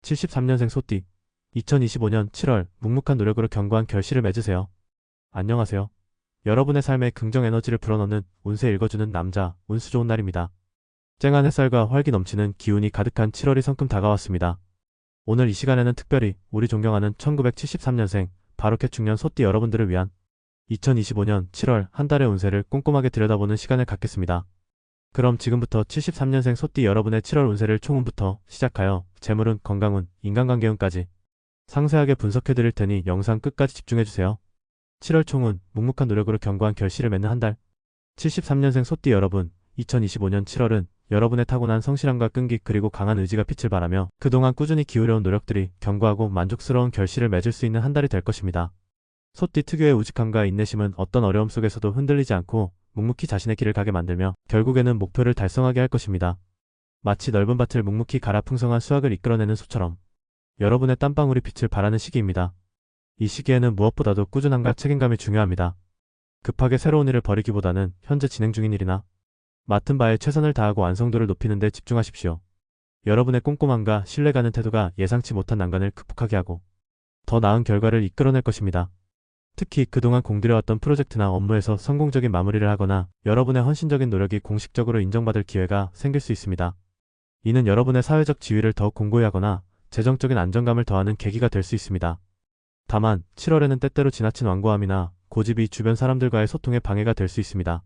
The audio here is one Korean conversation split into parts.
73년생 소띠. 2025년 7월 묵묵한 노력으로 견고한 결실을 맺으세요. 안녕하세요. 여러분의 삶에 긍정 에너지를 불어넣는 운세 읽어주는 남자, 운수 좋은 날입니다. 쨍한 햇살과 활기 넘치는 기운이 가득한 7월이 성큼 다가왔습니다. 오늘 이 시간에는 특별히 우리 존경하는 1973년생 바로캣 중년 소띠 여러분들을 위한 2025년 7월 한 달의 운세를 꼼꼼하게 들여다보는 시간을 갖겠습니다. 그럼 지금부터 73년생 소띠 여러분의 7월 운세를 총운부터 시작하여 재물운, 건강운, 인간관계운까지 상세하게 분석해드릴 테니 영상 끝까지 집중해주세요. 7월 총운, 묵묵한 노력으로 견고한 결실을 맺는 한 달. 73년생 소띠 여러분, 2025년 7월은 여러분의 타고난 성실함과 끈기 그리고 강한 의지가 빛을 발하며 그동안 꾸준히 기울여온 노력들이 견고하고 만족스러운 결실을 맺을 수 있는 한 달이 될 것입니다. 소띠 특유의 우직함과 인내심은 어떤 어려움 속에서도 흔들리지 않고 묵묵히 자신의 길을 가게 만들며 결국에는 목표를 달성하게 할 것입니다. 마치 넓은 밭을 묵묵히 갈아 풍성한 수확을 이끌어내는 소처럼 여러분의 땀방울이 빛을 발하는 시기입니다. 이 시기에는 무엇보다도 꾸준함과 책임감이 중요합니다. 급하게 새로운 일을 벌이기보다는 현재 진행 중인 일이나 맡은 바에 최선을 다하고 완성도를 높이는 데 집중하십시오. 여러분의 꼼꼼함과 신뢰가는 태도가 예상치 못한 난관을 극복하게 하고 더 나은 결과를 이끌어낼 것입니다. 특히 그동안 공들여왔던 프로젝트나 업무에서 성공적인 마무리를 하거나 여러분의 헌신적인 노력이 공식적으로 인정받을 기회가 생길 수 있습니다. 이는 여러분의 사회적 지위를 더욱 공고히 하거나 재정적인 안정감을 더하는 계기가 될 수 있습니다. 다만 7월에는 때때로 지나친 완고함이나 고집이 주변 사람들과의 소통에 방해가 될 수 있습니다.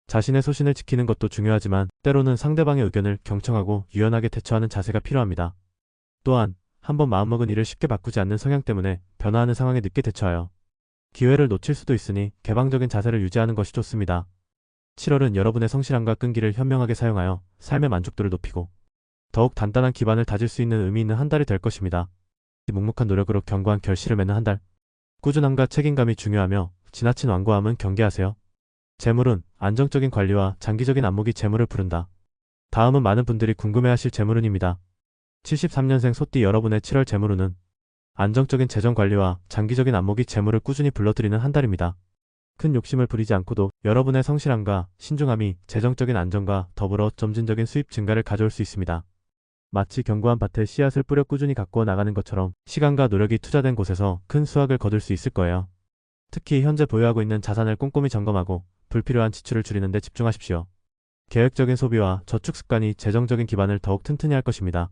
자신의 소신을 지키는 것도 중요하지만 때로는 상대방의 의견을 경청하고 유연하게 대처하는 자세가 필요합니다. 또한 한번 마음먹은 일을 쉽게 바꾸지 않는 성향 때문에 변화하는 상황에 늦게 대처하여 기회를 놓칠 수도 있으니 개방적인 자세를 유지하는 것이 좋습니다. 7월은 여러분의 성실함과 끈기를 현명하게 사용하여 삶의 만족도를 높이고 더욱 단단한 기반을 다질 수 있는 의미 있는 한 달이 될 것입니다. 묵묵한 노력으로 견고한 결실을 맺는 한 달. 꾸준함과 책임감이 중요하며 지나친 완고함은 경계하세요. 재물운, 안정적인 관리와 장기적인 안목이 재물을 부른다. 다음은 많은 분들이 궁금해하실 재물운입니다. 73년생 소띠 여러분의 7월 재물운은 안정적인 재정 관리와 장기적인 안목이 재물을 꾸준히 불러들이는 한 달입니다. 큰 욕심을 부리지 않고도 여러분의 성실함과 신중함이 재정적인 안정과 더불어 점진적인 수입 증가를 가져올 수 있습니다. 마치 견고한 밭에 씨앗을 뿌려 꾸준히 가꾸어 나가는 것처럼 시간과 노력이 투자된 곳에서 큰 수확을 거둘 수 있을 거예요. 특히 현재 보유하고 있는 자산을 꼼꼼히 점검하고 불필요한 지출을 줄이는 데 집중하십시오. 계획적인 소비와 저축 습관이 재정적인 기반을 더욱 튼튼히 할 것입니다.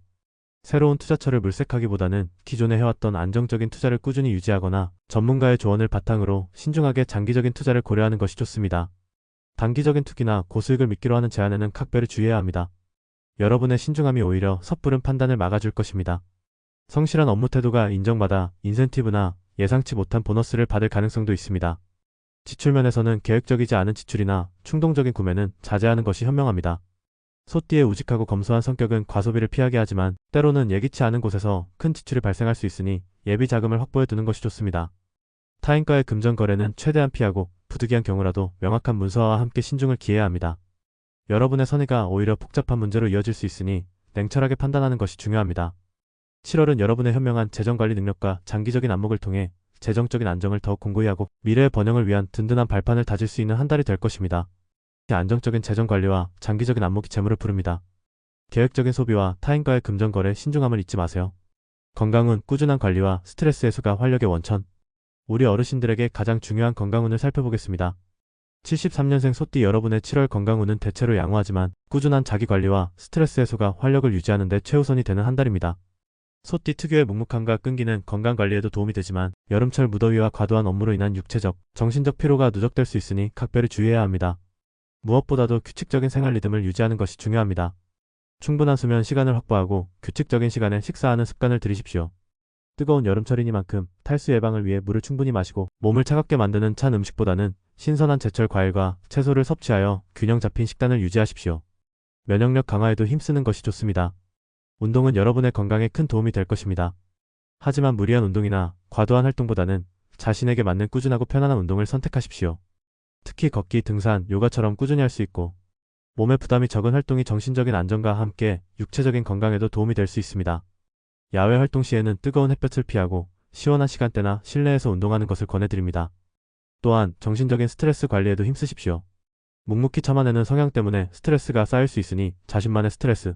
새로운 투자처를 물색하기보다는 기존에 해왔던 안정적인 투자를 꾸준히 유지하거나 전문가의 조언을 바탕으로 신중하게 장기적인 투자를 고려하는 것이 좋습니다. 단기적인 투기나 고수익을 미끼로 하는 제안에는 각별히 주의해야 합니다. 여러분의 신중함이 오히려 섣부른 판단을 막아줄 것입니다. 성실한 업무 태도가 인정받아 인센티브나 예상치 못한 보너스를 받을 가능성도 있습니다. 지출면에서는 계획적이지 않은 지출이나 충동적인 구매는 자제하는 것이 현명합니다. 소띠의 우직하고 검소한 성격은 과소비를 피하게 하지만 때로는 예기치 않은 곳에서 큰 지출이 발생할 수 있으니 예비 자금을 확보해 두는 것이 좋습니다. 타인과의 금전 거래는 최대한 피하고 부득이한 경우라도 명확한 문서와 함께 신중을 기해야 합니다. 여러분의 선의가 오히려 복잡한 문제로 이어질 수 있으니 냉철하게 판단하는 것이 중요합니다. 7월은 여러분의 현명한 재정관리 능력과 장기적인 안목을 통해 재정적인 안정을 더욱 공고히 하고 미래의 번영을 위한 든든한 발판을 다질 수 있는 한 달이 될 것입니다. 안정적인 재정관리와 장기적인 안목이 재물을 부릅니다. 계획적인 소비와 타인과의 금전거래 신중함을 잊지 마세요. 건강운, 꾸준한 관리와 스트레스 해소가 활력의 원천. 우리 어르신들에게 가장 중요한 건강운을 살펴보겠습니다. 73년생 소띠 여러분의 7월 건강운은 대체로 양호하지만 꾸준한 자기관리와 스트레스 해소가 활력을 유지하는 데 최우선이 되는 한 달입니다. 소띠 특유의 묵묵함과 끈기는 건강관리에도 도움이 되지만 여름철 무더위와 과도한 업무로 인한 육체적, 정신적 피로가 누적될 수 있으니 각별히 주의해야 합니다. 무엇보다도 규칙적인 생활 리듬을 유지하는 것이 중요합니다. 충분한 수면 시간을 확보하고 규칙적인 시간에 식사하는 습관을 들이십시오. 뜨거운 여름철이니만큼 탈수 예방을 위해 물을 충분히 마시고 몸을 차갑게 만드는 찬 음식보다는 신선한 제철 과일과 채소를 섭취하여 균형 잡힌 식단을 유지하십시오. 면역력 강화에도 힘쓰는 것이 좋습니다. 운동은 여러분의 건강에 큰 도움이 될 것입니다. 하지만 무리한 운동이나 과도한 활동보다는 자신에게 맞는 꾸준하고 편안한 운동을 선택하십시오. 특히 걷기, 등산, 요가처럼 꾸준히 할 수 있고 몸에 부담이 적은 활동이 정신적인 안정과 함께 육체적인 건강에도 도움이 될 수 있습니다. 야외 활동 시에는 뜨거운 햇볕을 피하고 시원한 시간대나 실내에서 운동하는 것을 권해드립니다. 또한 정신적인 스트레스 관리에도 힘쓰십시오. 묵묵히 참아내는 성향 때문에 스트레스가 쌓일 수 있으니 자신만의 스트레스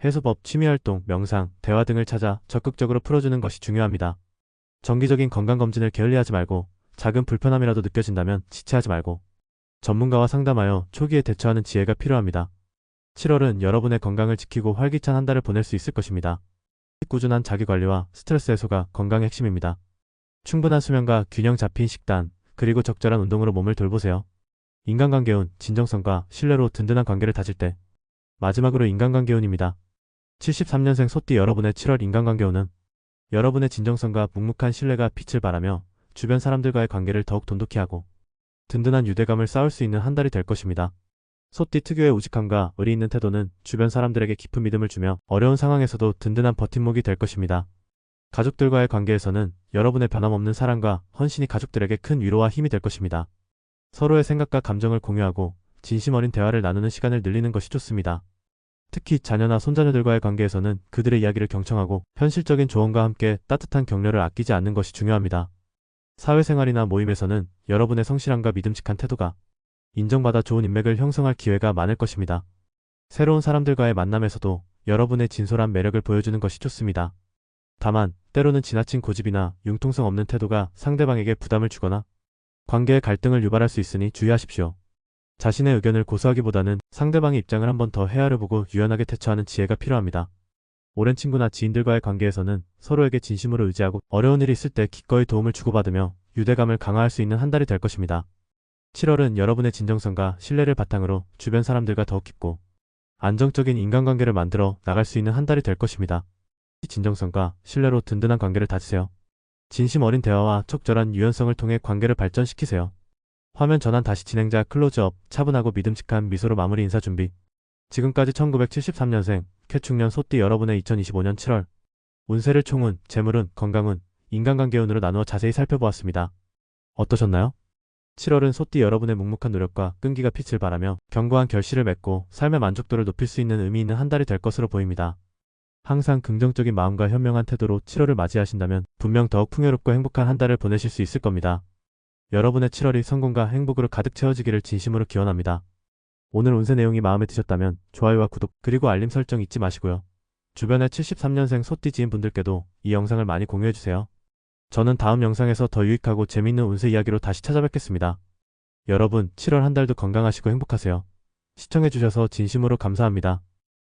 해소법, 취미활동, 명상, 대화 등을 찾아 적극적으로 풀어주는 것이 중요합니다. 정기적인 건강검진을 게을리하지 말고 작은 불편함이라도 느껴진다면 지체하지 말고 전문가와 상담하여 초기에 대처하는 지혜가 필요합니다. 7월은 여러분의 건강을 지키고 활기찬 한 달을 보낼 수 있을 것입니다. 꾸준한 자기관리와 스트레스 해소가 건강의 핵심입니다. 충분한 수면과 균형 잡힌 식단, 그리고 적절한 운동으로 몸을 돌보세요. 인간관계운, 진정성과 신뢰로 든든한 관계를 다질 때. 마지막으로 인간관계운입니다. 73년생 소띠 여러분의 7월 인간관계운은 여러분의 진정성과 묵묵한 신뢰가 빛을 발하며 주변 사람들과의 관계를 더욱 돈독히 하고 든든한 유대감을 쌓을 수 있는 한 달이 될 것입니다. 소띠 특유의 우직함과 의리 있는 태도는 주변 사람들에게 깊은 믿음을 주며 어려운 상황에서도 든든한 버팀목이 될 것입니다. 가족들과의 관계에서는 여러분의 변함없는 사랑과 헌신이 가족들에게 큰 위로와 힘이 될 것입니다. 서로의 생각과 감정을 공유하고 진심 어린 대화를 나누는 시간을 늘리는 것이 좋습니다. 특히 자녀나 손자녀들과의 관계에서는 그들의 이야기를 경청하고 현실적인 조언과 함께 따뜻한 격려를 아끼지 않는 것이 중요합니다. 사회생활이나 모임에서는 여러분의 성실함과 믿음직한 태도가 인정받아 좋은 인맥을 형성할 기회가 많을 것입니다. 새로운 사람들과의 만남에서도 여러분의 진솔한 매력을 보여주는 것이 좋습니다. 다만 때로는 지나친 고집이나 융통성 없는 태도가 상대방에게 부담을 주거나 관계의 갈등을 유발할 수 있으니 주의하십시오. 자신의 의견을 고수하기보다는 상대방의 입장을 한 번 더 헤아려 보고 유연하게 대처하는 지혜가 필요합니다. 오랜 친구나 지인들과의 관계에서는 서로에게 진심으로 의지하고 어려운 일이 있을 때 기꺼이 도움을 주고받으며 유대감을 강화할 수 있는 한 달이 될 것입니다. 7월은 여러분의 진정성과 신뢰를 바탕으로 주변 사람들과 더욱 깊고 안정적인 인간관계를 만들어 나갈 수 있는 한 달이 될 것입니다. 진정성과 신뢰로 든든한 관계를 다지세요. 진심 어린 대화와 적절한 유연성을 통해 관계를 발전시키세요. 화면 전환 다시 진행자 클로즈업, 차분하고 믿음직한 미소로 마무리 인사 준비. 지금까지 1973년생 쾌축년 소띠 여러분의 2025년 7월 운세를 총운, 재물운, 건강운, 인간관계운으로 나누어 자세히 살펴보았습니다. 어떠셨나요? 7월은 소띠 여러분의 묵묵한 노력과 끈기가 빛을 발하며 견고한 결실을 맺고 삶의 만족도를 높일 수 있는 의미 있는 한 달이 될 것으로 보입니다. 항상 긍정적인 마음과 현명한 태도로 7월을 맞이하신다면 분명 더욱 풍요롭고 행복한 한 달을 보내실 수 있을 겁니다. 여러분의 7월이 성공과 행복으로 가득 채워지기를 진심으로 기원합니다. 오늘 운세 내용이 마음에 드셨다면 좋아요와 구독 그리고 알림 설정 잊지 마시고요. 주변의 73년생 소띠 지인분들께도 이 영상을 많이 공유해주세요. 저는 다음 영상에서 더 유익하고 재미있는 운세 이야기로 다시 찾아뵙겠습니다. 여러분 7월 한 달도 건강하시고 행복하세요. 시청해주셔서 진심으로 감사합니다.